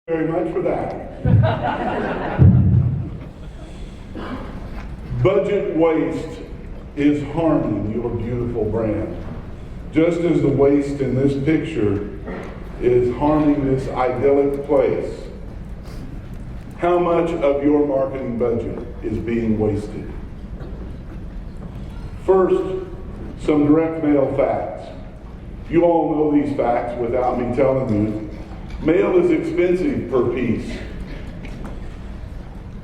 Very much for that. Budget waste is harming your beautiful brand, just as the waste in this picture is harming this idyllic place. How much of your marketing budget is being wasted? First, some direct mail facts. You all know these facts without me telling you. Mail is expensive per piece.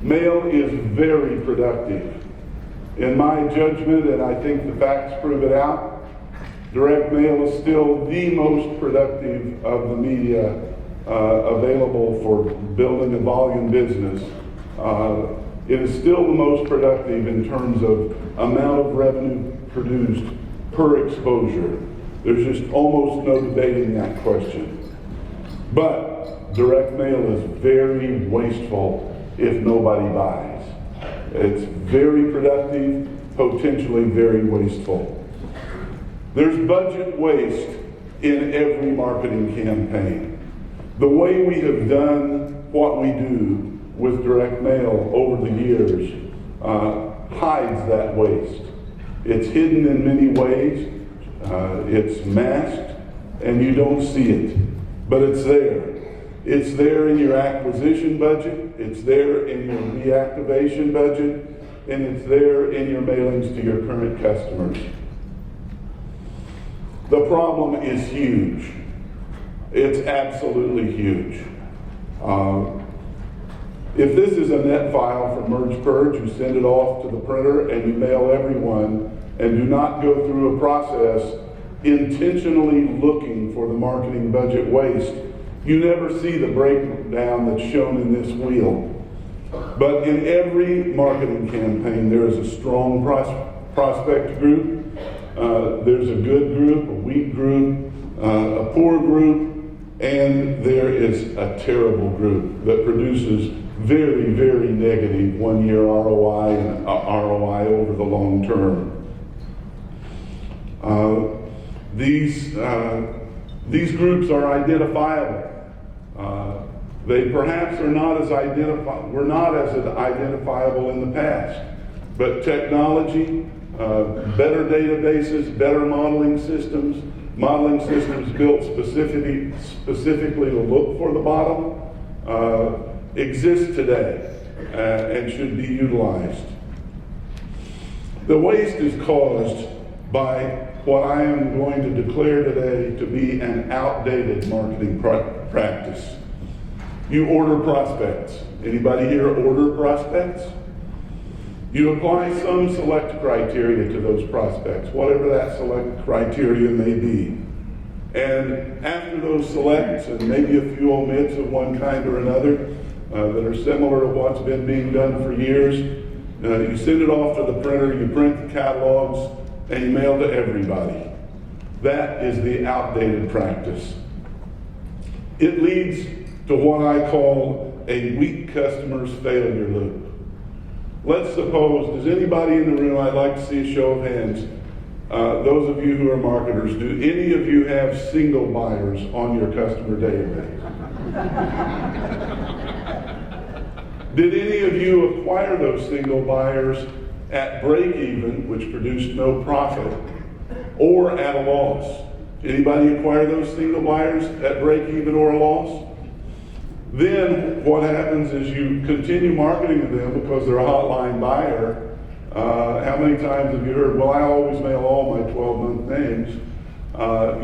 Mail is very productive. In my judgment, and I think the facts prove it out, direct mail is still the most productive of the media available for building a volume business. It is still the most productive in terms of amount of revenue produced per exposure. There's just almost no debating that question. But direct mail is very wasteful if nobody buys. It's very productive, potentially very wasteful. There's budget waste in every marketing campaign. The way we have done what we do with direct mail over the years hides that waste. It's hidden in many ways, it's masked, and you don't see it. But it's there. It's there in your acquisition budget, it's there in your reactivation budget, and it's there in your mailings to your current customers. The problem is huge. It's absolutely huge. If this is a net file from Merge Purge, you send it off to the printer and you mail everyone and do not go through a process intentionally looking for the marketing budget waste, you never see the breakdown that's shown in this wheel. But in every marketing campaign, there is a strong prospect group, there's a good group, a weak group, a poor group, and there is a terrible group that produces very, very negative one-year ROI and ROI over the long term. These groups are identifiable. They perhaps are not as were not as identifiable in the past, but technology, better databases, better modeling systems built specifically to look for the bottom, exist today and should be utilized. The waste is caused by what I am going to declare today to be an outdated marketing practice. You order prospects. Anybody here order prospects? You apply some select criteria to those prospects, whatever that select criteria may be. And after those selects, and maybe a few omits of one kind or another that are similar to what's been being done for years, you send it off to the printer, you print the catalogs, and you mail to everybody. That is the outdated practice. It leads to what I call a weak customer's failure loop. Let's suppose, does anybody in the room, I'd like to see a show of hands, those of you who are marketers, do any of you have single buyers on your customer database? Did any of you acquire those single buyers at break even, which produced no profit, or at a loss? Anybody acquire those single buyers at break even or a loss? Then what happens is you continue marketing to them because they're a hotline buyer. How many times have you heard, well, I always mail all my 12-month names.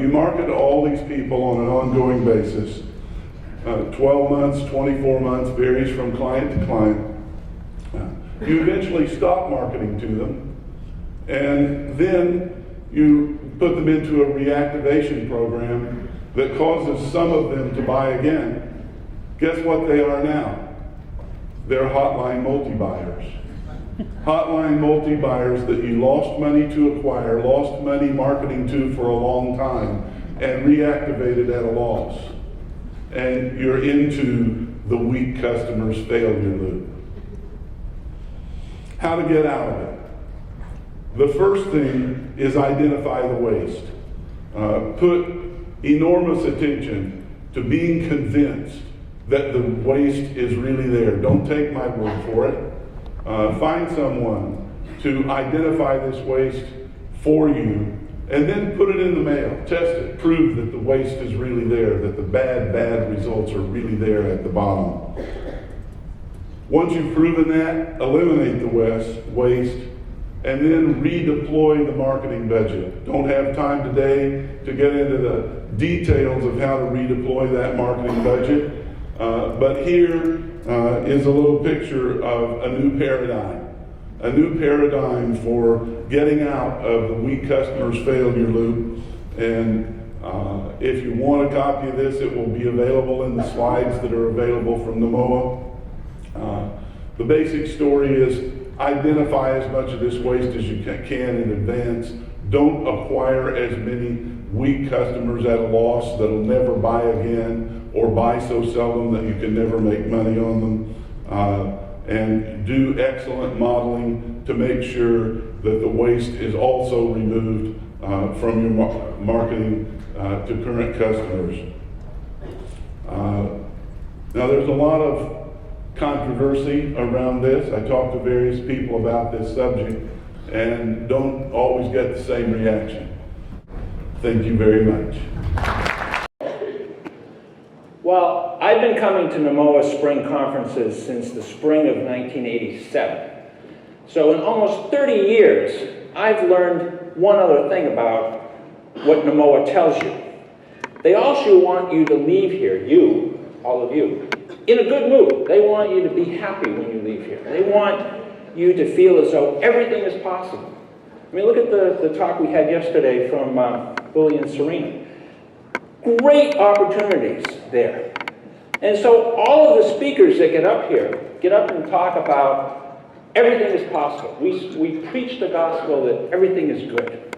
You market to all these people on an ongoing basis. 12 months, 24 months, varies from client to client. You eventually stop marketing to them, and then you put them into a reactivation program that causes some of them to buy again. Guess what they are now? They're hotline multi-buyers. Hotline multi-buyers that you lost money to acquire, lost money marketing to for a long time, and reactivated at a loss. And you're into the weak customer's failure loop. How to get out of it? The first thing is identify the waste. Put enormous attention to being convinced that the waste is really there. Don't take my word for it. Find someone to identify this waste for you, and then put it in the mail. Test it. Prove that the waste is really there, that the bad results are really there at the bottom. Once you've proven that, eliminate the waste, and then redeploy the marketing budget. Don't have time today to get into the details of how to redeploy that marketing budget, but here is a little picture of a new paradigm. A new paradigm for getting out of the weak customers failure loop. And if you want a copy of this, it will be available in the slides that are available from NMOA. The basic story is identify as much of this waste as you can in advance. Don't acquire as many weak customers at a loss that'll never buy again, or buy so seldom that you can never make money on them. And do excellent modeling to make sure that the waste is also removed from your marketing to current customers. Now there's a lot of controversy around this. I talked to various people about this subject and don't always get the same reaction. Thank you very much. Well, I've been coming to NMOA spring conferences since the spring of 1987. So in almost 30 years, I've learned one other thing about what NMOA tells you. They also want you to leave here, you, all of you, in a good mood. They want you to be happy when you leave here. They want you to feel as though everything is possible. I mean, look at the talk we had yesterday from Billy and Serena. Great opportunities there. And so all of the speakers that get up here, get up and talk about everything is possible. We preach the gospel that everything is good.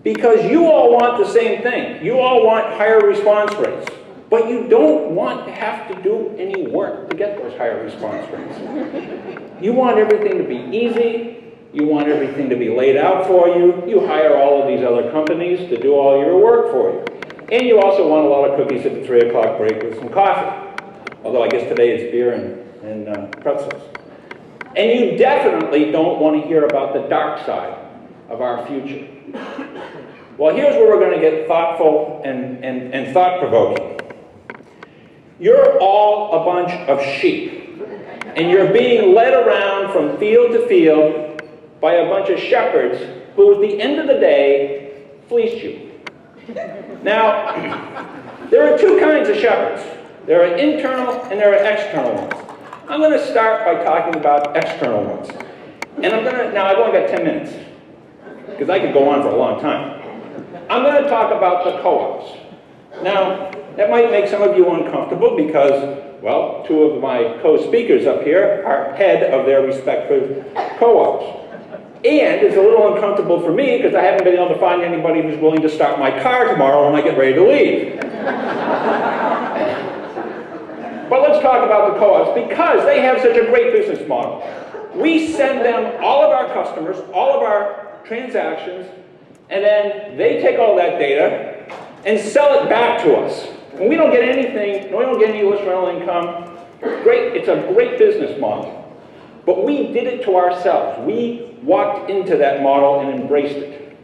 Because you all want the same thing. You all want higher response rates. But you don't want to have to do any work to get those higher response rates. You want everything to be easy. You want everything to be laid out for you. You hire all of these other companies to do all your work for you. And you also want a lot of cookies at the 3 o'clock break with some coffee. Although I guess today it's beer and pretzels. And you definitely don't want to hear about the dark side of our future. Well, here's where we're going to get thoughtful and thought-provoking. You're all a bunch of sheep, and you're being led around from field to field by a bunch of shepherds who, at the end of the day, fleeced you. Now, there are two kinds of shepherds. There are internal and there are external ones. I'm going to start by talking about external ones. And now I've only got 10 minutes, because I could go on for a long time. I'm going to talk about the co-ops. Now, that might make some of you uncomfortable because, well, two of my co-speakers up here are head of their respective co-ops. And it's a little uncomfortable for me because I haven't been able to find anybody who's willing to start my car tomorrow when I get ready to leave. But let's talk about the co-ops because they have such a great business model. We send them all of our customers, all of our transactions, and then they take all that data and sell it back to us. And we don't get anything, we don't get any list rental income. Great, it's a great business model. But we did it to ourselves. We walked into that model and embraced it.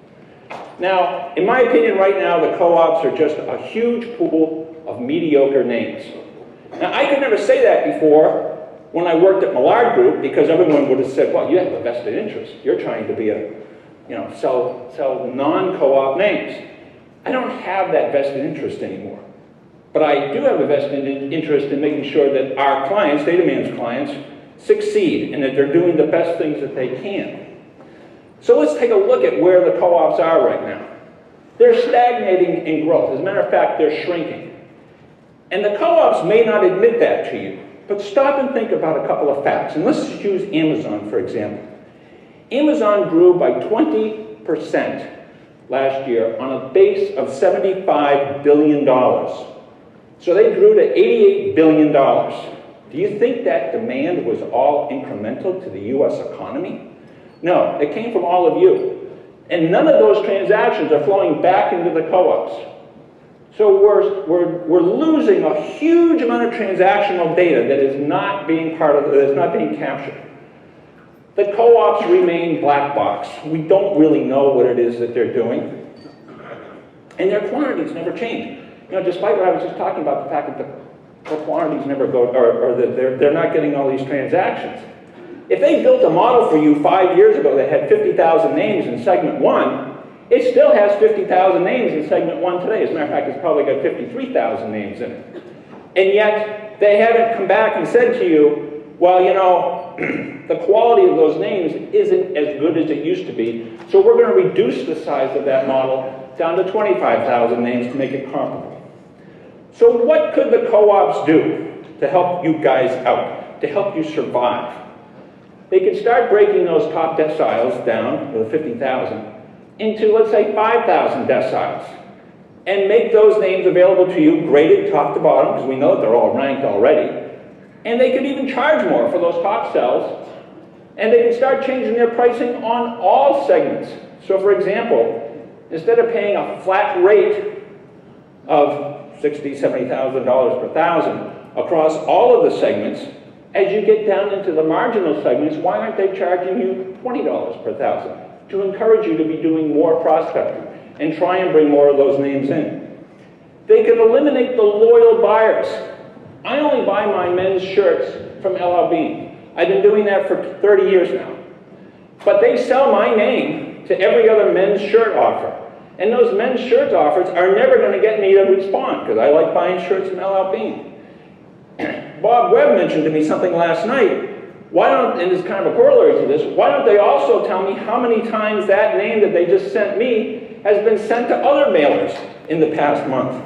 Now, in my opinion right now, the co-ops are just a huge pool of mediocre names. Now, I could never say that before when I worked at Millard Group because everyone would have said, well, you have a vested interest. You're trying to be sell non-co-op names. I don't have that vested interest anymore. But I do have a vested interest in making sure that our clients, Data Man's clients, succeed and that they're doing the best things that they can. So let's take a look at where the co-ops are right now. They're stagnating in growth. As a matter of fact, they're shrinking. And the co-ops may not admit that to you, but stop and think about a couple of facts. And let's just use Amazon, for example. Amazon grew by 20% last year on a base of $75 billion. So they grew to $88 billion. Do you think that demand was all incremental to the US economy? No, it came from all of you. And none of those transactions are flowing back into the co-ops. So we're losing a huge amount of transactional data that is not being that is not being captured. The co-ops remain black box. We don't really know what it is that they're doing. And their quantities never change. You know, despite what I was just talking about, the fact that the quantities never go, or that they're not getting all these transactions. If they built a model for you 5 years ago that had 50,000 names in segment 1, it still has 50,000 names in segment 1 today. As a matter of fact, it's probably got 53,000 names in it. And yet, they haven't come back and said to you, well, you know, the quality of those names isn't as good as it used to be, so we're going to reduce the size of that model down to 25,000 names to make it comparable. So what could the co-ops do to help you guys out, to help you survive? They could start breaking those top deciles down, the 50,000, into, let's say, 5,000 deciles, and make those names available to you, graded top to bottom, because we know that they're all ranked already, and they could even charge more for those top cells, and they can start changing their pricing on all segments. So for example, instead of paying a flat rate of $60,000, $70,000 per thousand across all of the segments, as you get down into the marginal segments, why aren't they charging you $20 per thousand to encourage you to be doing more prospecting and try and bring more of those names in? They could eliminate the loyal buyers. I only buy my men's shirts from LL Bean. I've been doing that for 30 years now. But they sell my name to every other men's shirt offer. And those men's shirt offers are never going to get me to respond, because I like buying shirts from LL Bean. Bob Webb mentioned to me something last night. Why don't, and it's kind of a corollary to this, why don't they also tell me how many times that name that they just sent me has been sent to other mailers in the past month?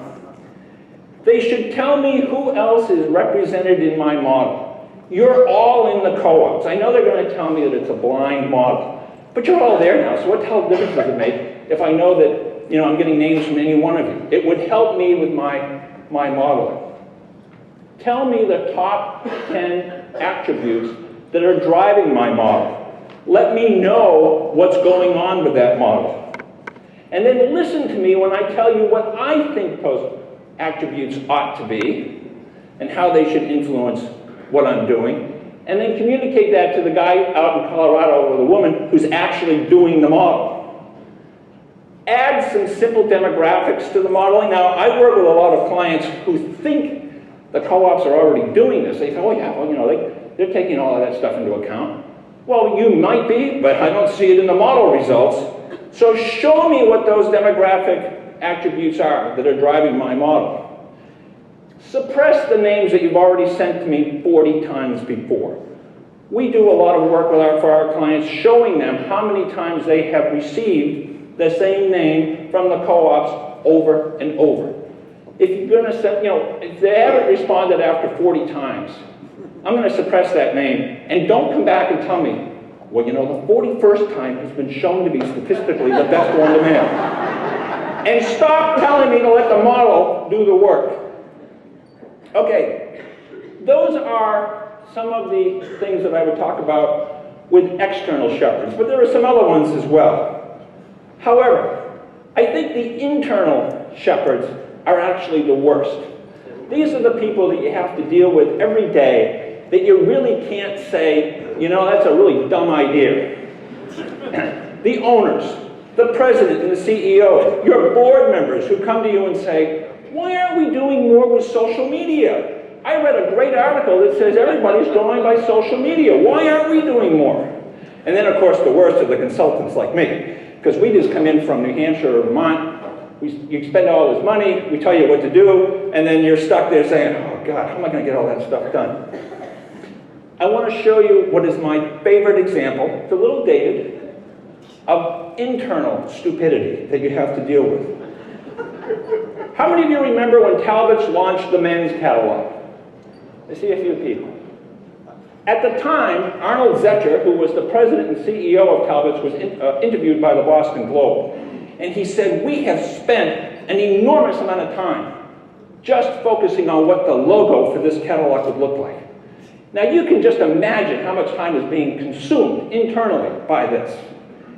They should tell me who else is represented in my model. You're all in the co-ops. I know they're going to tell me that it's a blind model, but you're all there now, so what the hell difference does it make if I know that, you know, I'm getting names from any one of you? It would help me with my modeling. Tell me the top 10 attributes that are driving my model. Let me know what's going on with that model. And then listen to me when I tell you what I think those attributes ought to be and how they should influence what I'm doing. And then communicate that to the guy out in Colorado or the woman who's actually doing the model. Add some simple demographics to the modeling. Now, I work with a lot of clients who think the co-ops are already doing this. They say, oh yeah, well, you know, they're taking all of that stuff into account. Well, you might be, but I don't see it in the model results. So show me what those demographic attributes are that are driving my model. Suppress the names that you've already sent to me 40 times before. We do a lot of work for our clients, showing them how many times they have received the same name from the co-ops over and over. If you're going to send, you know, if they haven't responded after 40 times, I'm going to suppress that name, and don't come back and tell me, well, you know, the 41st time has been shown to be statistically the best one to mail. And stop telling me to let the model do the work. Okay, those are some of the things that I would talk about with external shepherds, but there are some other ones as well. However, I think the internal shepherds are actually the worst. These are the people that you have to deal with every day that you really can't say, you know, that's a really dumb idea. The owners, the president and the CEO, your board members who come to you and say, why aren't we doing more with social media? I read a great article that says everybody's going by social media. Why aren't we doing more? And then, of course, the worst are the consultants like me, because we just come in from New Hampshire or Vermont. You spend all this money, we tell you what to do, and then you're stuck there saying, oh God, how am I going to get all that stuff done? I want to show you what is my favorite example, it's a little dated, of internal stupidity that you have to deal with. How many of you remember when Talbot's launched the men's catalog? I see a few people. At the time, Arnold Zetcher, who was the president and CEO of Talbot's, was interviewed by the Boston Globe. And he said, we have spent an enormous amount of time just focusing on what the logo for this catalog would look like. Now you can just imagine how much time is being consumed internally by this.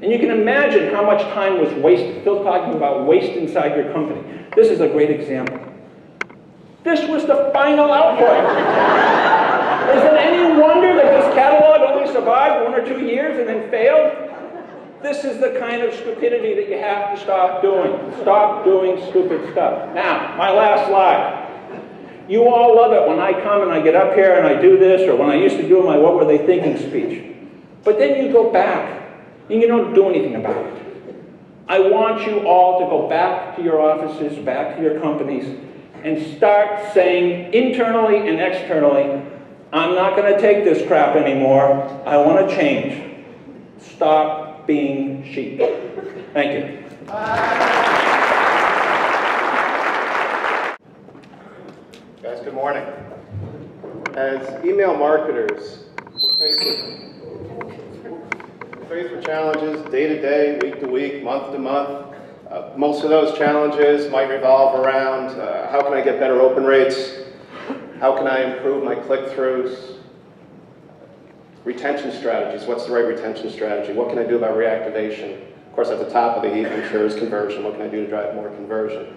And you can imagine how much time was wasted. Phil's talking about waste inside your company. This is a great example. This was the final output. Is it any wonder that this catalog only survived 1 or 2 years and then failed? This is the kind of stupidity that you have to stop doing. Stop doing stupid stuff. Now, my last slide. You all love it when I come and I get up here and I do this, or when I used to do my what were they thinking speech. But then you go back and you don't do anything about it. I want you all to go back to your offices, back to your companies, and start saying internally and externally, I'm not going to take this crap anymore. I want to change. Stop being sheep. Thank you. Guys, good morning. As email marketers, we're faced with challenges day to day, week to week, month to month. Most of those challenges might revolve around how can I get better open rates? How can I improve my click-throughs? Retention strategies. What's the right retention strategy? What can I do about reactivation? Of course, at the top of the heap, I'm sure, is conversion. What can I do to drive more conversion?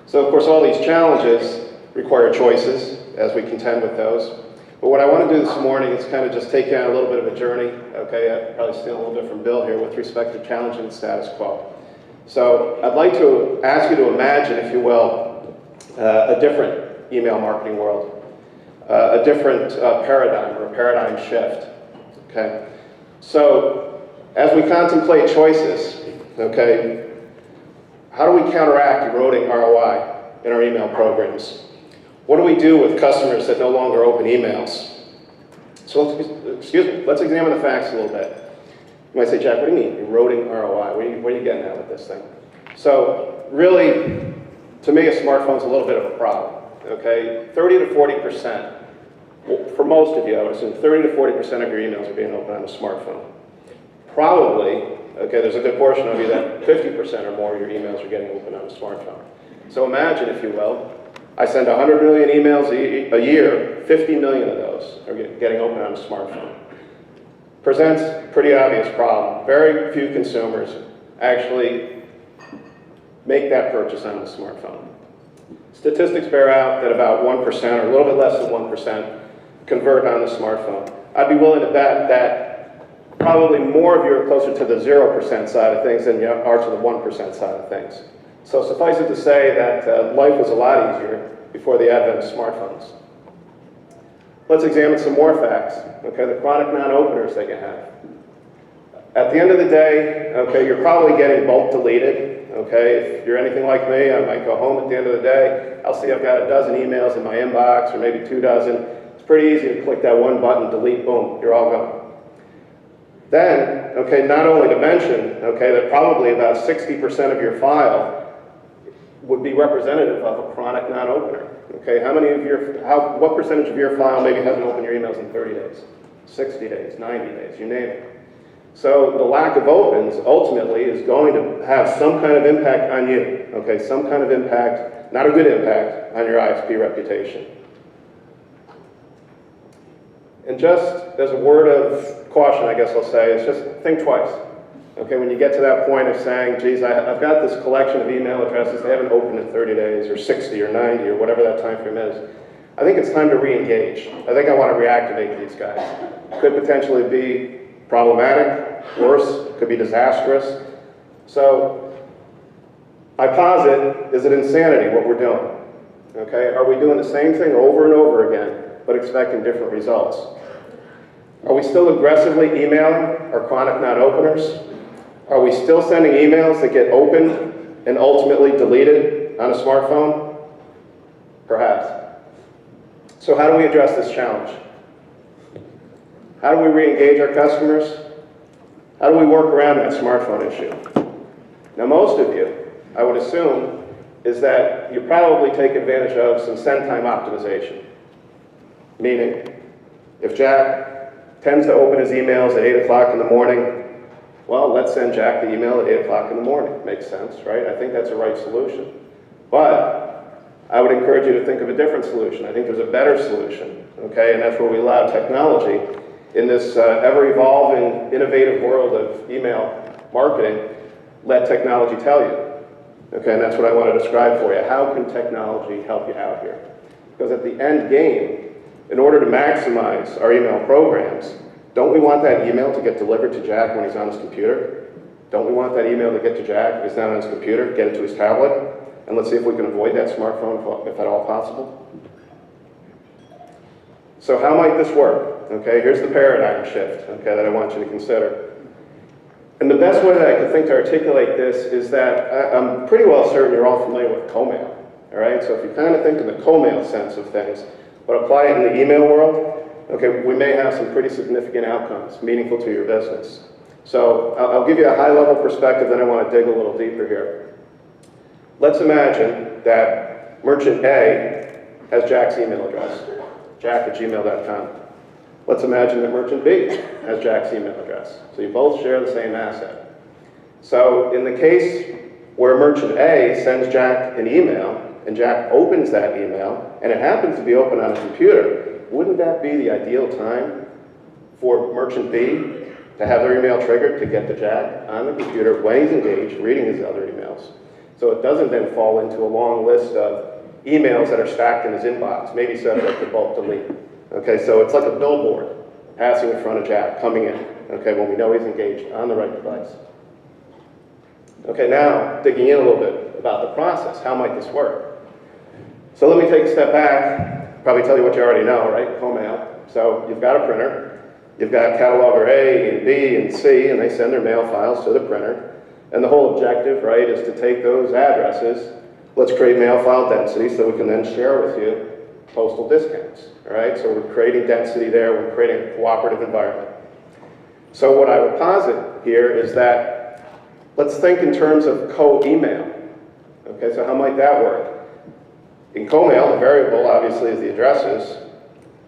So, of course, all these challenges require choices as we contend with those. But what I want to do this morning is kind of just take you on a little bit of a journey. Okay, I've probably seen a little different bill here with respect to challenging the status quo. So I'd like to ask you to imagine, if you will, a different email marketing world, a different paradigm, or a paradigm shift. Okay, so as we contemplate choices, okay, how do we counteract eroding ROI in our email programs? What do we do with customers that no longer open emails? So let's examine the facts a little bit. You might say, Jack, what do you mean, eroding ROI? What are you getting at with this thing? So really, to me, a smartphone's a little bit of a problem, okay? 30 to 40%, for most of you, I would assume 30 to 40% of your emails are being opened on a smartphone. Probably, okay, there's a good portion of you that 50% or more of your emails are getting opened on a smartphone. So imagine, if you will, I send 100 million emails a year, 50 million of those are getting opened on a smartphone. Presents a pretty obvious problem. Very few consumers actually make that purchase on the smartphone. Statistics bear out that about 1%, or a little bit less than 1%, convert on the smartphone. I'd be willing to bet that probably more of you are closer to the 0% side of things than you are to the 1% side of things. So suffice it to say that life was a lot easier before the advent of smartphones. Let's examine some more facts, okay, the chronic non-openers that you have. At the end of the day, okay, you're probably getting bulk deleted, okay? If you're anything like me, I might go home at the end of the day, I'll see I've got a dozen emails in my inbox, or maybe 2 dozen. It's pretty easy to click that one button, delete, boom, you're all gone. Then, okay, not only to mention, okay, that probably about 60% of your file would be representative of a chronic non-opener. Okay, what percentage of your file maybe hasn't opened your emails in 30 days, 60 days, 90 days, you name it. So the lack of opens ultimately is going to have some kind of impact on you, okay, some kind of impact, not a good impact, on your ISP reputation. And just as a word of caution, I guess I'll say, is just think twice. Okay, when you get to that point of saying, geez, I've got this collection of email addresses, they haven't opened in 30 days, or 60, or 90, or whatever that time frame is, I think it's time to re-engage. I think I want to reactivate these guys. Could potentially be problematic, worse, could be disastrous. So, I posit, is it insanity what we're doing? Okay, are we doing the same thing over and over again, but expecting different results? Are we still aggressively emailing our chronic non-openers? Are we still sending emails that get opened and ultimately deleted on a smartphone? Perhaps. So how do we address this challenge? How do we re-engage our customers? How do we work around that smartphone issue? Now, most of you, I would assume, is that you probably take advantage of some send time optimization. Meaning, if Jack tends to open his emails at 8 o'clock in the morning, well, let's send Jack the email at 8 o'clock in the morning. Makes sense, right? I think that's the right solution. But I would encourage you to think of a different solution. I think there's a better solution, okay? And that's where we allow technology in this ever-evolving, innovative world of email marketing, let technology tell you. Okay, and that's what I want to describe for you. How can technology help you out here? Because at the end game, in order to maximize our email programs, don't we want that email to get delivered to Jack when he's on his computer? Don't we want that email to get to Jack if he's not on his computer, get it to his tablet? And let's see if we can avoid that smartphone if at all possible. So how might this work? Okay, here's the paradigm shift, okay, that I want you to consider. And the best way that I could think to articulate this is that I'm pretty well certain you're all familiar with co-mail, all right? So if you kind of think in the co-mail sense of things, but apply it in the email world, okay, we may have some pretty significant outcomes meaningful to your business. So I'll give you a high-level perspective, then I want to dig a little deeper here. Let's imagine that merchant A has Jack's email address, jack@gmail.com. Let's imagine that merchant B has Jack's email address. So you both share the same asset. So in the case where merchant A sends Jack an email, and Jack opens that email, and it happens to be open on a computer, wouldn't that be the ideal time for merchant B to have their email triggered to get to Jack on the computer when he's engaged, reading his other emails? So it doesn't then fall into a long list of emails that are stacked in his inbox, maybe subject to bulk delete. Okay, so it's like a billboard passing in front of Jack, coming in, okay, when we know he's engaged on the right device. Okay, now digging in a little bit about the process. How might this work? So let me take a step back, probably tell you what you already know, right? Co-mail. So you've got a printer, you've got cataloger A and B and C, and they send their mail files to the printer. And the whole objective, right, is to take those addresses, let's create mail file density so we can then share with you postal discounts, all right? So we're creating density there, we're creating a cooperative environment. So what I would posit here is that let's think in terms of co-email. Okay, so how might that work? In co-mail, the variable obviously is the addresses.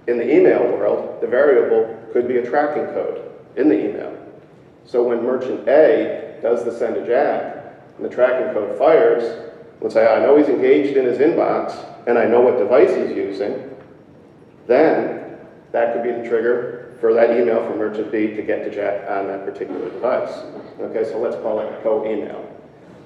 In the email world, the variable could be a tracking code in the email. So when merchant A does the send to Jack, and the tracking code fires, let's say I know he's engaged in his inbox, and I know what device he's using, then that could be the trigger for that email from merchant B to get to Jack on that particular device. Okay, so let's call it co-email.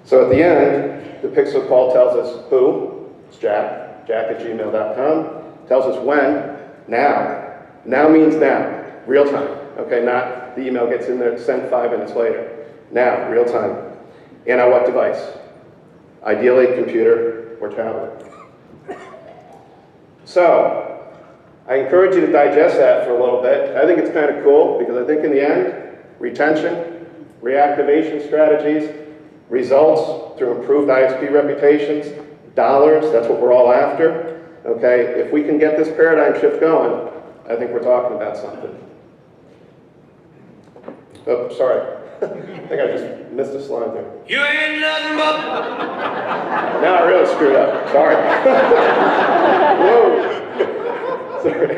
So at the end, the pixel call tells us who, it's Jack, jack@gmail.com, tells us when, now. Now means now, real time. Okay, not the email gets in there, sent 5 minutes later. Now, real time. And on what device? Ideally, computer or tablet. So, I encourage you to digest that for a little bit. I think it's kind of cool because I think in the end, retention, reactivation strategies, results through improved ISP reputations, dollars, that's what we're all after. Okay, if we can get this paradigm shift going, I think we're talking about something. Oh, sorry. I think I just missed a slide there. You ain't nothing but... Now I really screwed up. Sorry. Whoa. Sorry.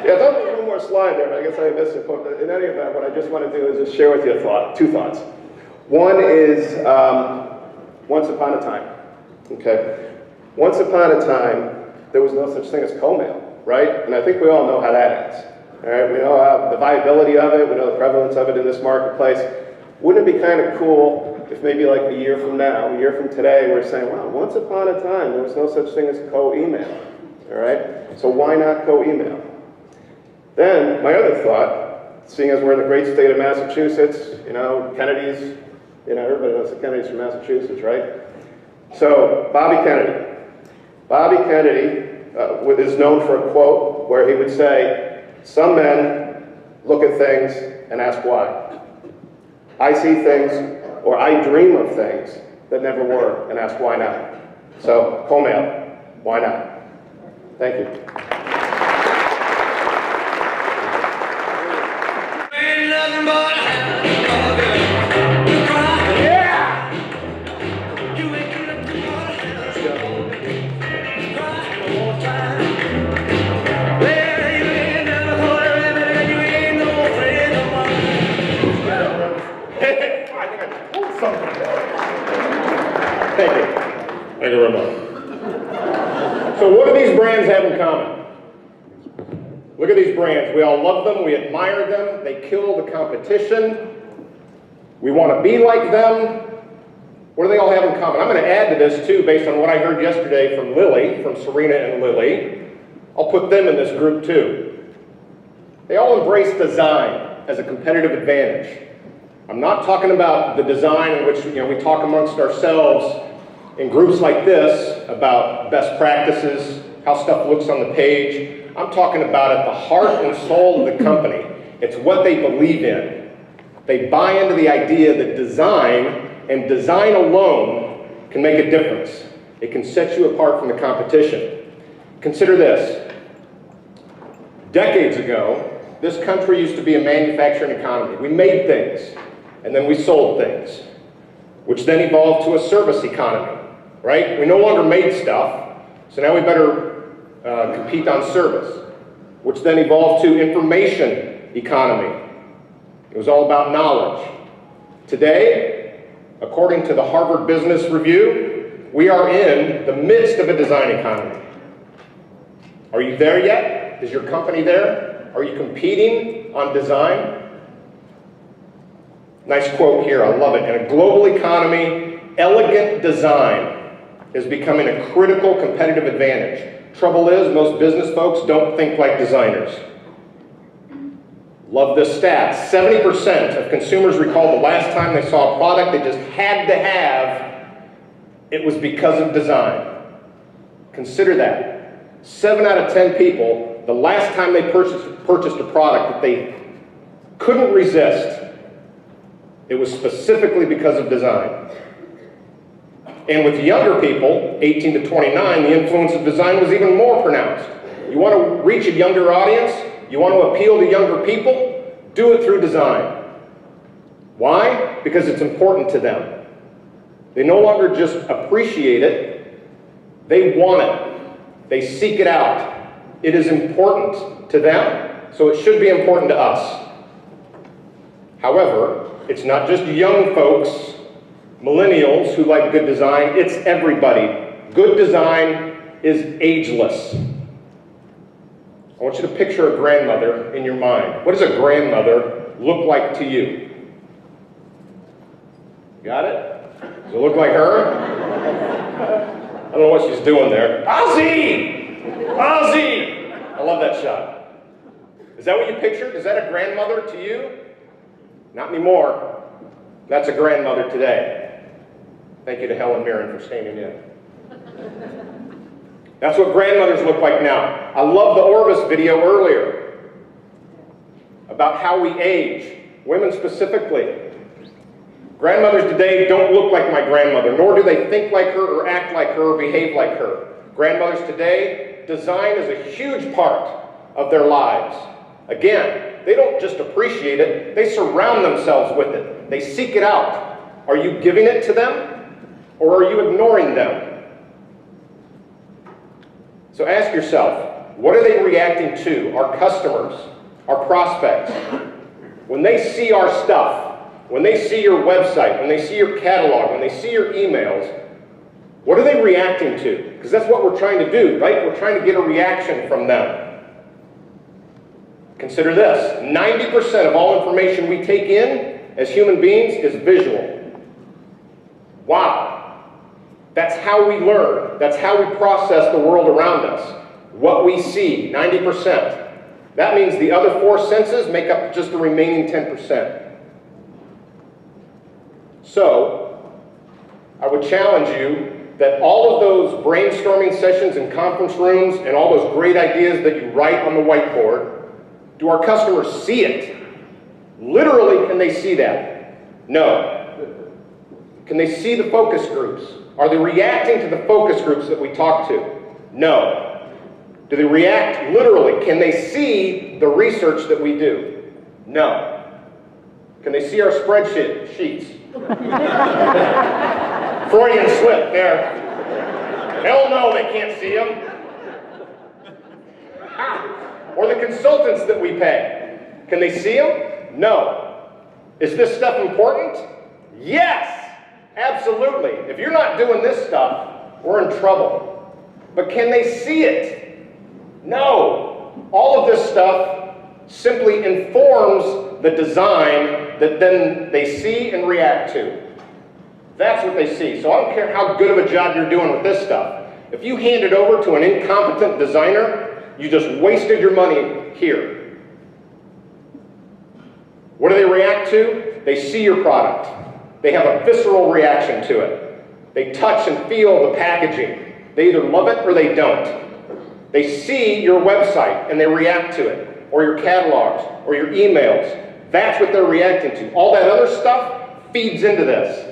Yeah, I thought there was one more slide there, but I guess I missed it. But in any event, what I just want to do is just share with you a thought, 2 thoughts. One is once upon a time. Okay. Once upon a time, there was no such thing as co-mail, right? And I think we all know how that ends. All right, we know the viability of it, we know the prevalence of it in this marketplace. Wouldn't it be kind of cool if maybe like a year from now, a year from today, we're saying, wow, once upon a time, there was no such thing as co-email, all right? So why not co-email? Then, my other thought, seeing as we're in the great state of Massachusetts, you know, Kennedy's, you know, everybody knows the Kennedys from Massachusetts, right? So, Bobby Kennedy. Bobby Kennedy is known for a quote where he would say, some men look at things and ask why. I see things, or I dream of things that never were and ask why not. So, co-mail, why not? Thank you. Ain't nothing but Yeah! you ain't nothing but well, you ain't never caught a rabbit and you ain't no friend of mine. I think I pulled something there. Thank you. Thank you very much. So what do these brands have in common? Look at these brands. We all love them. We admire them. They kill the competition. We want to be like them. What do they all have in common? I'm going to add to this too, based on what I heard yesterday from Lily, from Serena and Lily. I'll put them in this group too. They all embrace design as a competitive advantage. I'm not talking about the design in which we talk amongst ourselves in groups like this about best practices, how stuff looks on the page. I'm talking about at the heart and soul of the company. It's what they believe in. They buy into the idea that design and design alone can make a difference. It can set you apart from the competition. Consider this. Decades ago, this country used to be a manufacturing economy. We made things, and then we sold things, which then evolved to a service economy, right? We no longer made stuff, so now we better compete on service, which then evolved to information economy. It was all about knowledge. Today, according to the Harvard Business Review, we are in the midst of a design economy. Are you there yet? Is your company there? Are you competing on design? Nice quote here, I love it. In a global economy, elegant design is becoming a critical competitive advantage. Trouble is, most business folks don't think like designers. Love this stat. 70% of consumers recall the last time they saw a product they just had to have, it was because of design. Consider that. 7 out of 10 people, the last time they purchased a product that they couldn't resist, it was specifically because of design. And with younger people, 18 to 29, the influence of design was even more pronounced. You want to reach a younger audience? You want to appeal to younger people? Do it through design. Why? Because it's important to them. They no longer just appreciate it, they want it. They seek it out. It is important to them, so it should be important to us. However, it's not just young folks, millennials who like good design, it's everybody. Good design is ageless. I want you to picture a grandmother in your mind. What does a grandmother look like to you? Got it? Does it look like her? I don't know what she's doing there. Ozzy! Ozzy! I love that shot. Is that what you pictured? Is that a grandmother to you? Not anymore. That's a grandmother today. Thank you to Helen Mirren for standing in. That's what grandmothers look like now. I love the Orvis video earlier about how we age, women specifically. Grandmothers today don't look like my grandmother, nor do they think like her or act like her or behave like her. Grandmothers today, design is a huge part of their lives. Again, they don't just appreciate it, they surround themselves with it. They seek it out. Are you giving it to them, or are you ignoring them? So ask yourself, what are they reacting to? Our customers, our prospects. When they see our stuff, when they see your website, when they see your catalog, when they see your emails, what are they reacting to? Because that's what we're trying to do, right? We're trying to get a reaction from them. Consider this, 90% of all information we take in as human beings is visual. Wow. That's how we learn. That's how we process the world around us. What we see, 90%. That means the other 4 senses make up just the remaining 10%. So, I would challenge you that all of those brainstorming sessions in conference rooms and all those great ideas that you write on the whiteboard, do our customers see it? Literally, can they see that? No. Can they see the focus groups? Are they reacting to the focus groups that we talk to? No. Do they react literally? Can they see the research that we do? No. Can they see our spreadsheet sheets? Freudian slip there. Hell no, they can't see them. Or the consultants that we pay. Can they see them? No. Is this stuff important? Yes, absolutely. If you're not doing this stuff, we're in trouble. But can they see it? No. All of this stuff simply informs the design that then they see and react to. That's what they see. So I don't care how good of a job you're doing with this stuff. If you hand it over to an incompetent designer, you just wasted your money here. What do they react to? They see your product. They have a visceral reaction to it. They touch and feel the packaging. They either love it or they don't. They see your website and they react to it, or your catalogs, or your emails. That's what they're reacting to. All that other stuff feeds into this.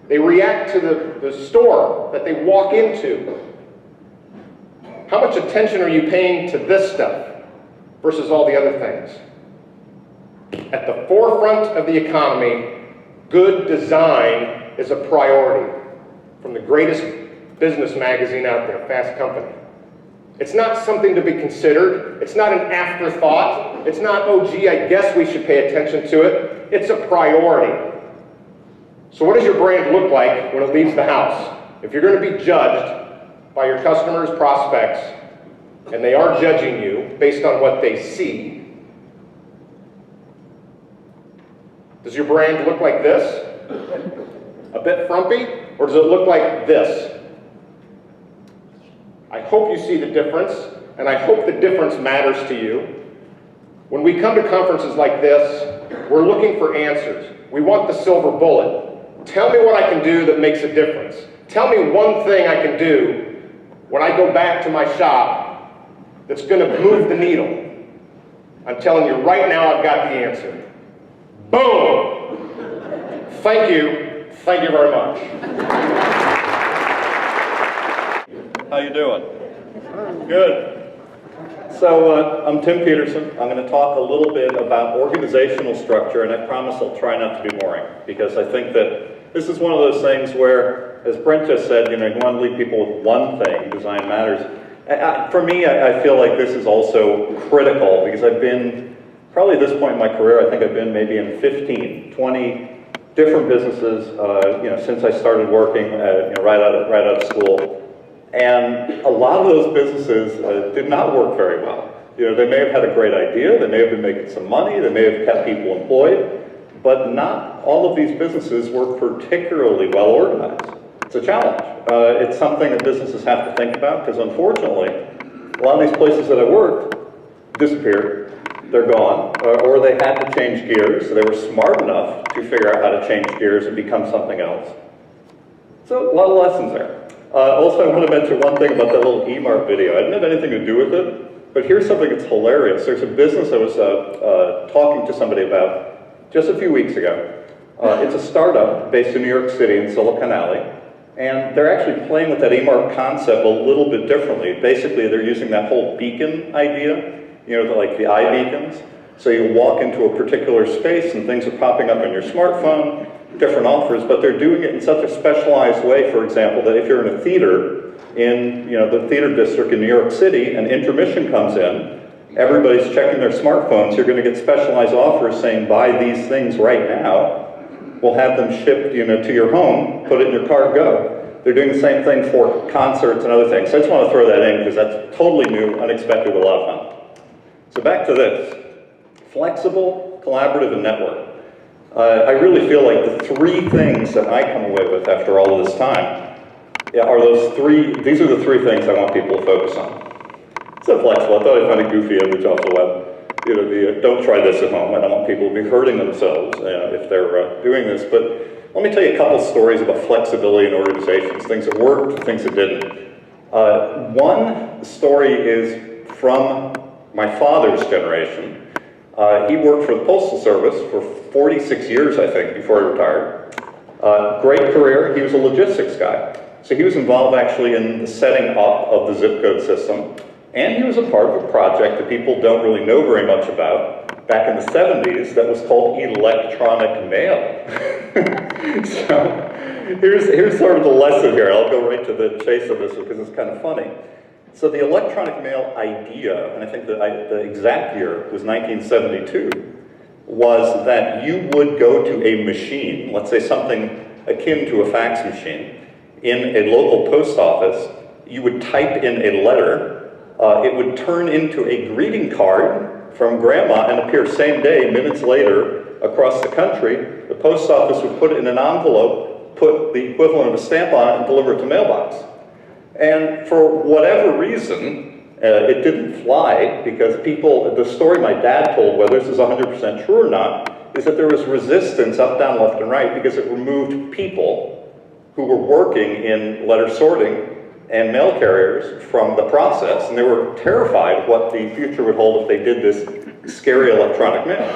They react to the store that they walk into. How much attention are you paying to this stuff versus all the other things? At the forefront of the economy, good design is a priority. From the greatest business magazine out there, Fast Company. It's not something to be considered. It's not an afterthought. It's not, oh gee, I guess we should pay attention to it. It's a priority. So what does your brand look like when it leaves the house? If you're going to be judged by your customers, prospects, and they are judging you based on what they see, does your brand look like this? A bit frumpy? Or does it look like this? I hope you see the difference, and I hope the difference matters to you. When we come to conferences like this, we're looking for answers. We want the silver bullet. Tell me what I can do that makes a difference. Tell me one thing I can do when I go back to my shop that's going to move the needle. I'm telling you right now, I've got the answer. Boom! Thank you. Thank you very much. How you doing? Good. So I'm Tim Peterson. I'm going to talk a little bit about organizational structure, and I promise I'll try not to be boring, because I think that this is one of those things where, as Brent just said, you want to leave people with one thing, design matters. For me, I feel like this is also critical, because I've been, probably at this point in my career, I think I've been maybe in 15, 20 different businesses, since I started working, right out of school. And a lot of those businesses did not work very well. They may have had a great idea, they may have been making some money, they may have kept people employed, but not all of these businesses were particularly well organized. It's a challenge. It's something that businesses have to think about, because unfortunately, a lot of these places that I worked disappeared, they're gone, or they had to change gears, so they were smart enough to figure out how to change gears and become something else. So a lot of lessons there. Also, I want to mention one thing about that little eMart video. I didn't have anything to do with it, but here's something that's hilarious. There's a business I was talking to somebody about just a few weeks ago. It's a startup based in New York City in Silicon Alley, and they're actually playing with that eMart concept a little bit differently. Basically, they're using that whole beacon idea, like the iBeacons. So you walk into a particular space and things are popping up on your smartphone, different offers, but they're doing it in such a specialized way, for example, that if you're in a theater in the theater district in New York City and intermission comes in, everybody's checking their smartphones, you're going to get specialized offers saying buy these things right now. We'll have them shipped to your home, put it in your car, go. They're doing the same thing for concerts and other things. So I just want to throw that in because that's totally new, unexpected, a lot of fun. So back to this. Flexible, collaborative, and network. I really feel like the three things that I come away with after all of this time are these are the three things I want people to focus on. So flexible, I thought I'd find a goofy image off the web. Don't try this at home. I don't want people to be hurting themselves if they're doing this. But let me tell you a couple stories about flexibility in organizations, things that worked, things that didn't. One story is from my father's generation. He worked for the Postal Service for 46 years, I think, before he retired. Great career. He was a logistics guy. So he was involved actually in the setting up of the zip code system. And he was a part of a project that people don't really know very much about back in the 70s that was called electronic mail. So here's sort of the lesson here. I'll go right to the chase of this because it's kind of funny. So the electronic mail idea, and I think the exact year was 1972, was that you would go to a machine, let's say something akin to a fax machine, in a local post office. You would type in a letter. It would turn into a greeting card from grandma and appear same day, minutes later, across the country, the post office would put it in an envelope, put the equivalent of a stamp on it, and deliver it to mailbox. And for whatever reason, it didn't fly because people, the story my dad told, whether this is 100% true or not, is that there was resistance up, down, left, and right because it removed people who were working in letter sorting and mail carriers from the process, and they were terrified of what the future would hold if they did this scary electronic mail.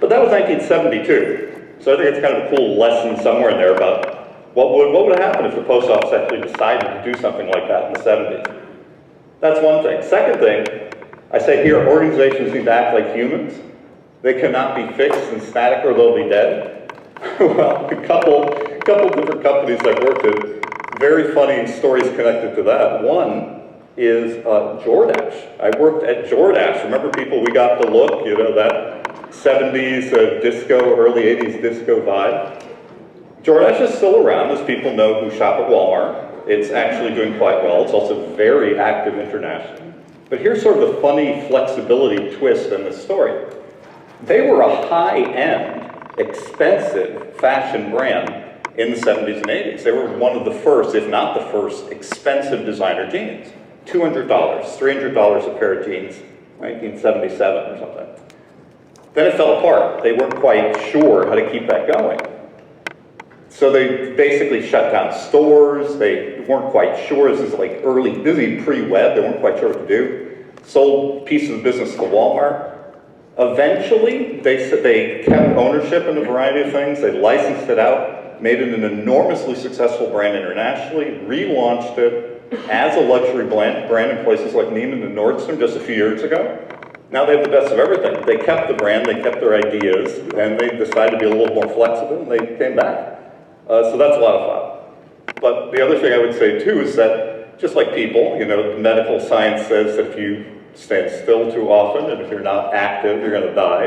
But that was 1972, so I think it's kind of a cool lesson somewhere in there about what would have happened if the post office actually decided to do something like that in the 70s. That's one thing. Second thing, I say here, organizations need to act like humans. They cannot be fixed and static or they'll be dead. Well, a couple different companies I've worked at, very funny stories connected to that. One is DoorDash. I worked at DoorDash. Remember people, we got the look, you know, that 70s disco, early 80s disco vibe. DoorDash is still around, as people know who shop at Walmart. It's actually doing quite well. It's also very active internationally. But here's sort of the funny flexibility twist in this story. They were a high-end, expensive fashion brand in the 70s and 80s. They were one of the first, if not the first, expensive designer jeans. $200, $300 a pair of jeans, 1977 or something. Then it fell apart. They weren't quite sure how to keep that going. So they basically shut down stores. They weren't quite sure. This is like early, busy pre-web. They weren't quite sure what to do. Sold pieces of business to Walmart. Eventually, they kept ownership in a variety of things. They licensed it out, made it an enormously successful brand internationally, relaunched it as a luxury brand in places like Neiman and Nordstrom just a few years ago. Now they have the best of everything. They kept the brand, they kept their ideas, and they decided to be a little more flexible, and they came back. So that's a lot of fun. But the other thing I would say too is that, just like people, you know, medical science says that if you stand still too often and if you're not active, you're going to die.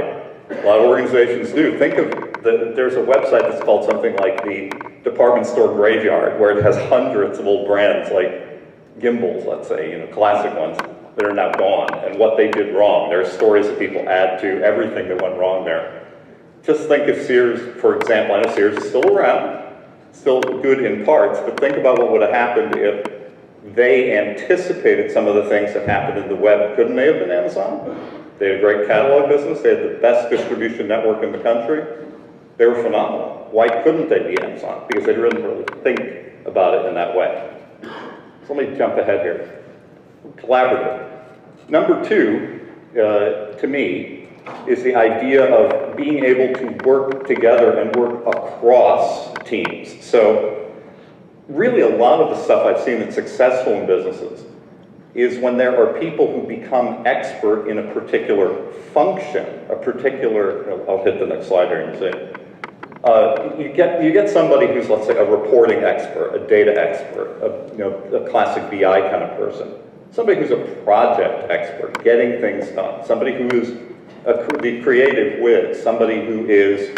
A lot of organizations do. Think of, there's a website that's called something like the Department Store Graveyard, where it has hundreds of old brands like Gimbals, let's say, you know, classic ones that are now gone, and what they did wrong. There are stories that people add to everything that went wrong there. Just think of Sears, for example. I know Sears is still around, still good in parts, but think about what would have happened if they anticipated some of the things that happened in the web. Couldn't they have been Amazon? They had a great catalog business. They had the best distribution network in the country. They were phenomenal. Why couldn't they be Amazon? Because they didn't really think about it in that way. So let me jump ahead here. Collaborative. Number two, to me, is the idea of being able to work together and work across teams. So really a lot of the stuff I've seen that's successful in businesses is when there are people who become expert in a particular function, I'll hit the next slide here and see. You get somebody who's, let's say, a reporting expert, a data expert, a classic BI kind of person. Somebody who's a project expert, getting things done. Somebody who is the creative whiz, somebody who is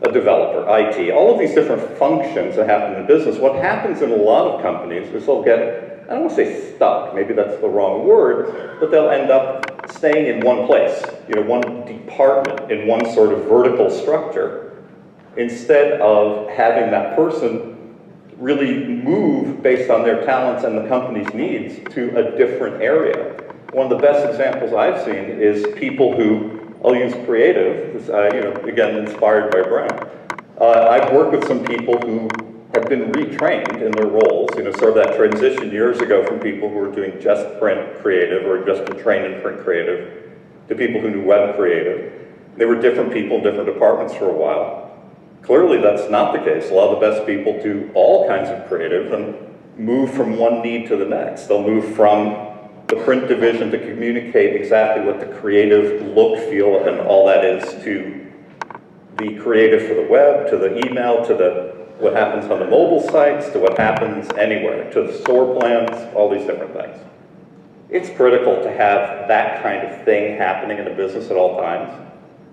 a developer, IT, all of these different functions that happen in business. What happens in a lot of companies is they'll get, I don't want to say stuck, maybe that's the wrong word, but they'll end up staying in one place, one department, in one sort of vertical structure, instead of having that person really move based on their talents and the company's needs to a different area. One of the best examples I've seen is people who, I'll use creative, again, inspired by Brown. I've worked with some people who have been retrained in their roles, sort of that transition years ago from people who were doing just print creative or just been trained in print creative to people who knew web creative. They were different people in different departments for a while. Clearly that's not the case. A lot of the best people do all kinds of creative and move from one need to the next. They'll move from the print division to communicate exactly what the creative look, feel, and all that is to the creative for the web, to the email, to what happens on the mobile sites, to what happens anywhere, to the store plans, all these different things. It's critical to have that kind of thing happening in a business at all times,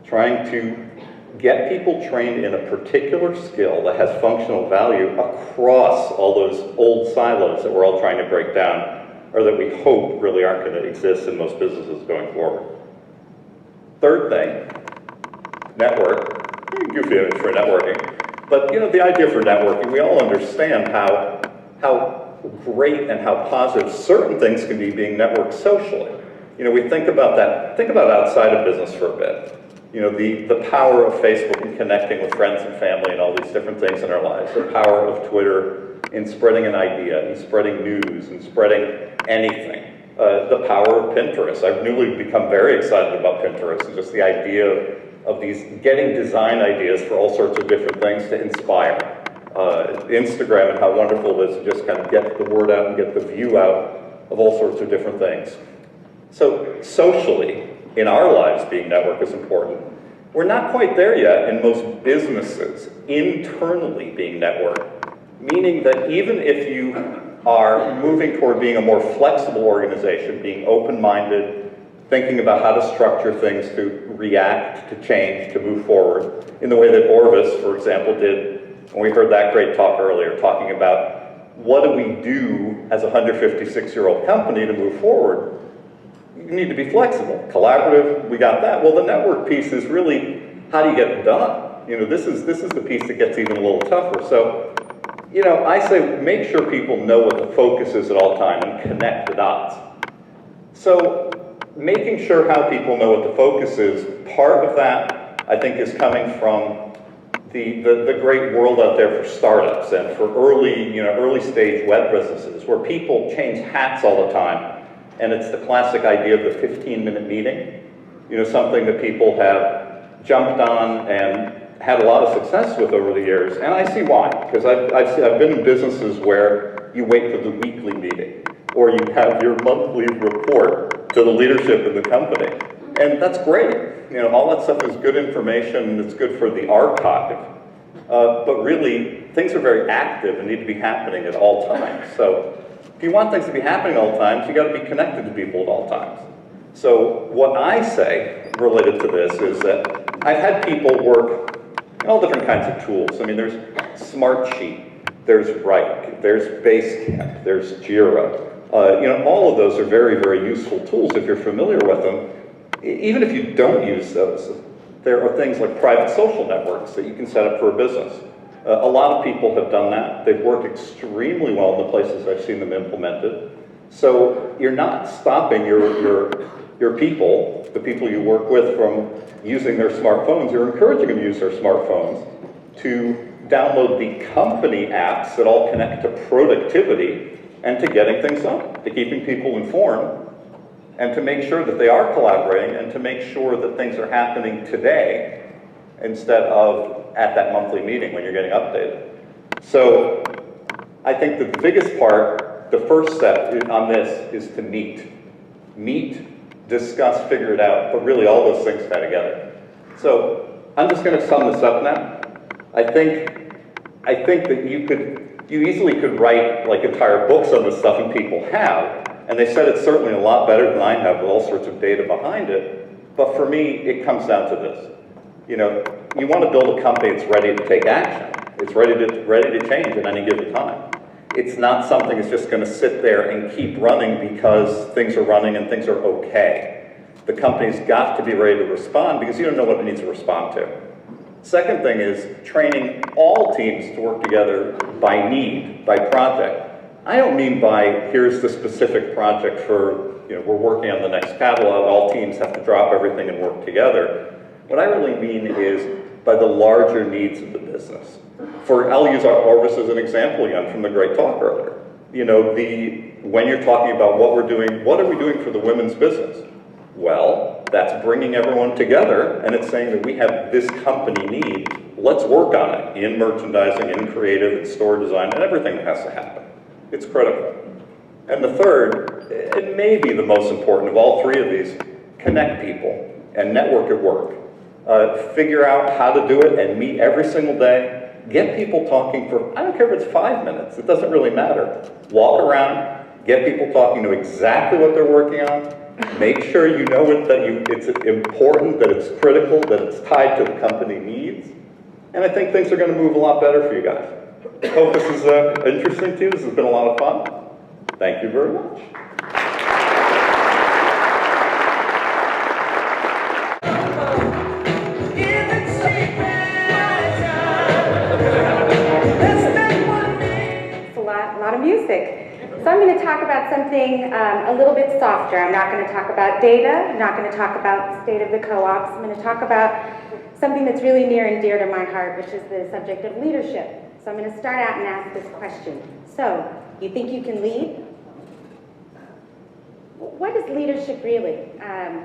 trying to get people trained in a particular skill that has functional value across all those old silos that we're all trying to break down, or that we hope really aren't going to exist in most businesses going forward. Third thing, network. goofy image for networking. But the idea for networking, we all understand how great and how positive certain things can be being networked socially. We think about that. Think about outside of business for a bit. The power of Facebook in connecting with friends and family and all these different things in our lives. The power of Twitter in spreading an idea, and spreading news, and spreading anything. The power of Pinterest. I've newly become very excited about Pinterest and just the idea of getting design ideas for all sorts of different things to inspire. Instagram and how wonderful it is to just kind of get the word out and get the view out of all sorts of different things. So socially, in our lives, being network is important. We're not quite there yet in most businesses, internally being networked, meaning that even if you are moving toward being a more flexible organization, being open-minded, thinking about how to structure things to react, to change, to move forward, in the way that Orvis, for example, did when we heard that great talk earlier, talking about what do we do as a 156-year-old company to move forward. You need to be flexible, collaborative, we got that. Well, the network piece is really, how do you get it done? This is the piece that gets even a little tougher. So, I say make sure people know what the focus is at all time and connect the dots. So, making sure how people know what the focus is, part of that, I think, is coming from the great world out there for startups and for early stage web businesses where people change hats all the time. And it's the classic idea of the 15-minute meeting, something that people have jumped on and had a lot of success with over the years. And I see why, because I've been in businesses where you wait for the weekly meeting or you have your monthly report to the leadership in the company. And that's great. All that stuff is good information and it's good for the archive. But really, things are very active and need to be happening at all times. So if you want things to be happening all times, you got to be connected to people at all times. So what I say related to this is that I've had people work in all different kinds of tools. I mean, there's Smartsheet, there's Wrike, there's Basecamp, there's Jira. All of those are very, very useful tools if you're familiar with them. Even if you don't use those, there are things like private social networks that you can set up for a business. A lot of people have done that. They've worked extremely well in the places I've seen them implemented. So you're not stopping your people, the people you work with, from using their smartphones. You're encouraging them to use their smartphones to download the company apps that all connect to productivity and to getting things done, to keeping people informed, and to make sure that they are collaborating and to make sure that things are happening today instead of at that monthly meeting when you're getting updated. So I think that the biggest part, the first step on this is to meet. Meet, discuss, figure it out, but really all those things tie together. So I'm just going to sum this up now. I think that you easily could write like entire books on this stuff, and people have. And they said it's certainly a lot better than I have with all sorts of data behind it. But for me, it comes down to this. You want to build a company that's ready to take action. It's ready to change at any given time. It's not something that's just going to sit there and keep running because things are running and things are okay. The company's got to be ready to respond because you don't know what it needs to respond to. Second thing is training all teams to work together by need, by project. I don't mean by, here's the specific project for, we're working on the next catalog, all teams have to drop everything and work together. What I really mean is by the larger needs of the business. I'll use Orvis as an example again from the great talk earlier. When you're talking about what we're doing, what are we doing for the women's business? Well, that's bringing everyone together, and it's saying that we have this company need, let's work on it in merchandising, in creative, in store design, and everything that has to happen. It's critical. And the third, and maybe the most important of all three of these, connect people and network at work. Figure out how to do it and meet every single day. Get people talking for, I don't care if it's 5 minutes, it doesn't really matter. Walk around, get people talking, know exactly what they're working on. Make sure you know it's important, that it's critical, that it's tied to the company needs. And I think things are going to move a lot better for you guys. Hope this is interesting to you. This has been a lot of fun. Thank you very much. If it's secret. basic. So I'm going to talk about something a little bit softer. I'm not going to talk about data. I'm not going to talk about the state of the co-ops. I'm going to talk about something that's really near and dear to my heart, which is the subject of leadership. So I'm going to start out and ask this question. So, you think you can lead? What is leadership really?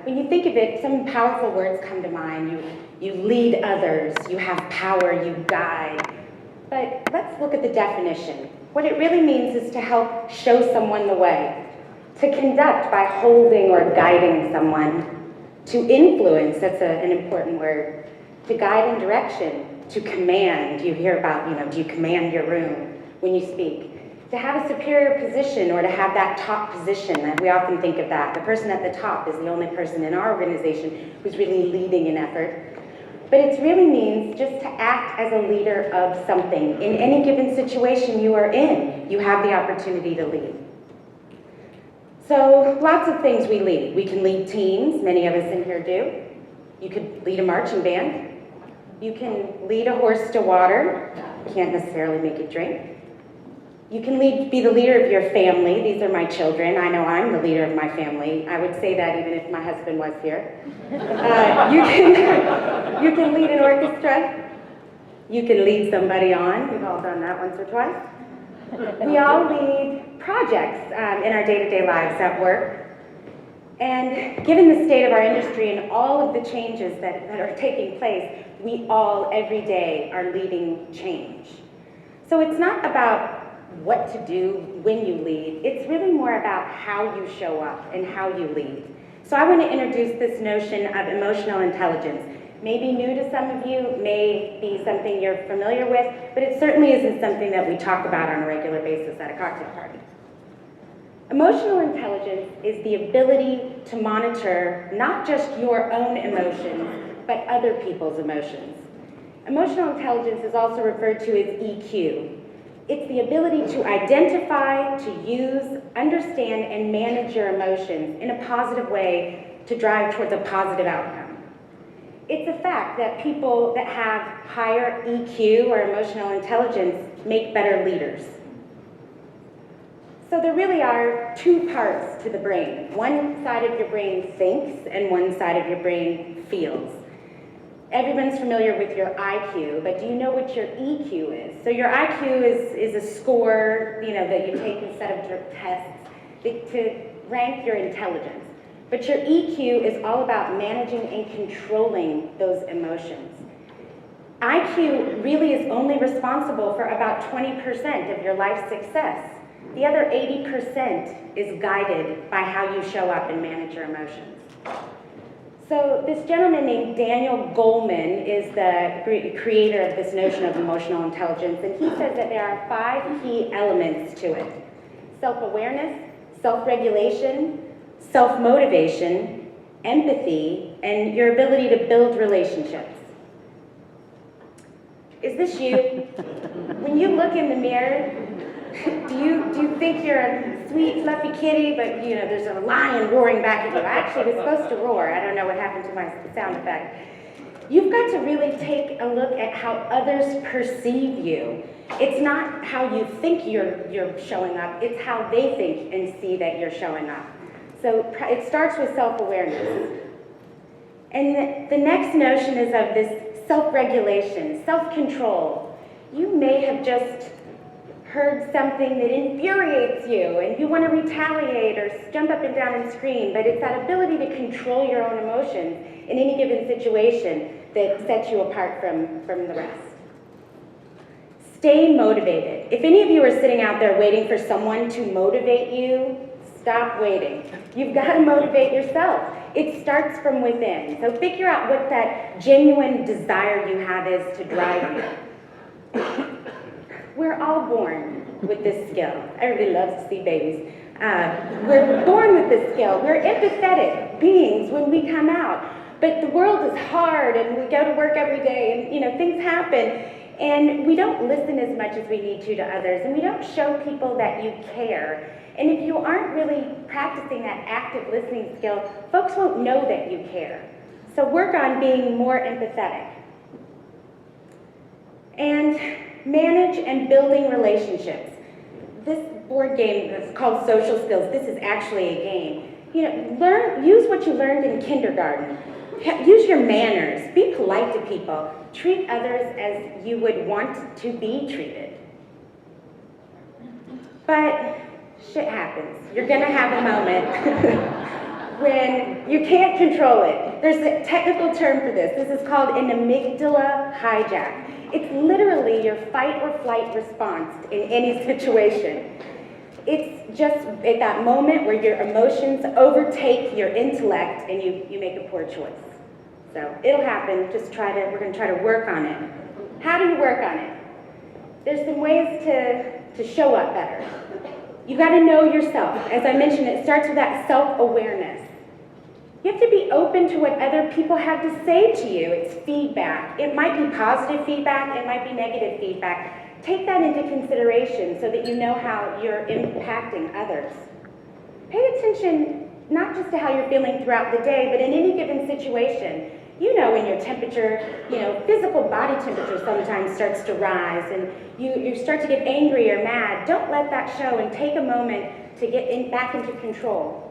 When you think of it, some powerful words come to mind. You lead others, you have power, you guide. But let's look at the definition. What it really means is to help show someone the way, to conduct by holding or guiding someone, to influence, that's an important word, to guide in direction, to command. You hear about, do you command your room when you speak? To have a superior position or to have that top position, that we often think of that. The person at the top is the only person in our organization who's really leading an effort. But it really means just to act as a leader of something. In any given situation you are in, you have the opportunity to lead. So lots of things we lead. We can lead teams, many of us in here do. You could lead a marching band. You can lead a horse to water. Can't necessarily make it drink. You can be the leader of your family. These are my children. I know I'm the leader of my family. I would say that even if my husband was here. You can lead an orchestra. You can lead somebody on. We've all done that once or twice. We all lead projects in our day-to-day lives at work. And given the state of our industry and all of the changes that are taking place, we all, every day, are leading change. So it's not about what to do when you lead. It's really more about how you show up and how you lead. So I want to introduce this notion of emotional intelligence. Maybe new to some of you, may be something you're familiar with, but it certainly isn't something that we talk about on a regular basis at a cocktail party. Emotional intelligence is the ability to monitor not just your own emotions, but other people's emotions. Emotional intelligence is also referred to as EQ. It's the ability to identify, to use, understand, and manage your emotions in a positive way to drive towards a positive outcome. It's a fact that people that have higher EQ or emotional intelligence make better leaders. So there really are two parts to the brain. One side of your brain thinks and one side of your brain feels. Everyone's familiar with your IQ, but do you know what your EQ is? So your IQ is a score, that you take instead of tests to rank your intelligence. But your EQ is all about managing and controlling those emotions. IQ really is only responsible for about 20% of your life's success. The other 80% is guided by how you show up and manage your emotions. So this gentleman named Daniel Goleman is the creator of this notion of emotional intelligence, and he says that there are 5 key elements to it: self-awareness, self-regulation, self-motivation, empathy, and your ability to build relationships. Is this you? When you look in the mirror, do you think you're a sweet, fluffy kitty, but there's a lion roaring back at you? Actually, it was supposed to roar. I don't know what happened to my sound effect. You've got to really take a look at how others perceive you. It's not how you think you're showing up, it's how they think and see that you're showing up. So it starts with self-awareness. And the next notion is of this self-regulation, self-control. You may have just heard something that infuriates you and you want to retaliate or jump up and down and scream, but it's that ability to control your own emotions in any given situation that sets you apart from the rest. Stay motivated. If any of you are sitting out there waiting for someone to motivate you, stop waiting. You've got to motivate yourself. It starts from within. So figure out what that genuine desire you have is to drive you. We're all born with this skill. Everybody loves to see babies. We're born with this skill. We're empathetic beings when we come out. But the world is hard and we go to work every day and things happen. And we don't listen as much as we need to others. And we don't show people that you care. And if you aren't really practicing that active listening skill, folks won't know that you care. So work on being more empathetic. And manage and building relationships. board game that's called Social Skills. This is actually a game. You know, use what you learned in kindergarten. Use your manners. Be polite to people. Treat others as you would want to be treated. But shit happens. You're gonna have a moment when you can't control it. There's a technical term for this. This is called an amygdala hijack. It's literally your fight or flight response in any situation. It's just at that moment where your emotions overtake your intellect and you make a poor choice. So it'll happen, we're gonna try to work on it. How do you work on it? There's some ways to show up better. You gotta know yourself. As I mentioned, it starts with that self-awareness. You have to be open to what other people have to say to you. It's feedback. It might be positive feedback, it might be negative feedback. Take that into consideration so that you know how you're impacting others. Pay attention not just to how you're feeling throughout the day, but in any given situation. You know when your temperature, physical body temperature sometimes starts to rise and you start to get angry or mad. Don't let that show and take a moment to get back into control.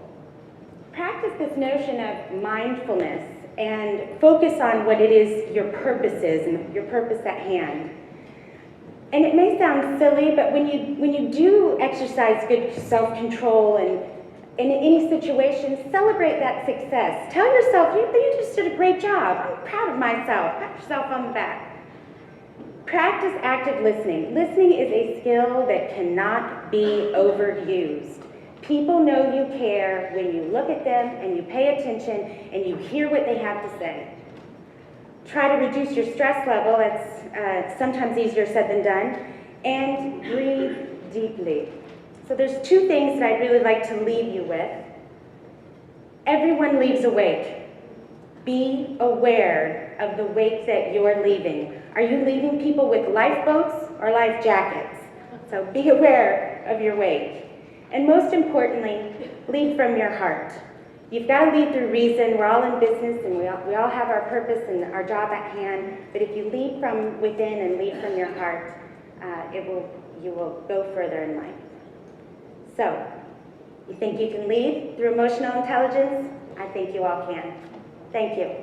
Practice this notion of mindfulness and focus on what it is your purpose is and your purpose at hand. And it may sound silly, but when you do exercise good self-control and in any situation, celebrate that success. Tell yourself, you just did a great job. I'm proud of myself. Pat yourself on the back. Practice active listening. Listening is a skill that cannot be overused. People know you care when you look at them and you pay attention and you hear what they have to say. Try to reduce your stress level. It's sometimes easier said than done. And breathe deeply. So there's two things that I'd really like to leave you with. Everyone leaves a wake. Be aware of the wake that you're leaving. Are you leaving people with lifeboats or life jackets? So be aware of your wake. And most importantly, lead from your heart. You've got to lead through reason. We're all in business and we all have our purpose and our job at hand. But if you lead from within and lead from your heart, you will go further in life. So, you think you can lead through emotional intelligence? I think you all can. Thank you.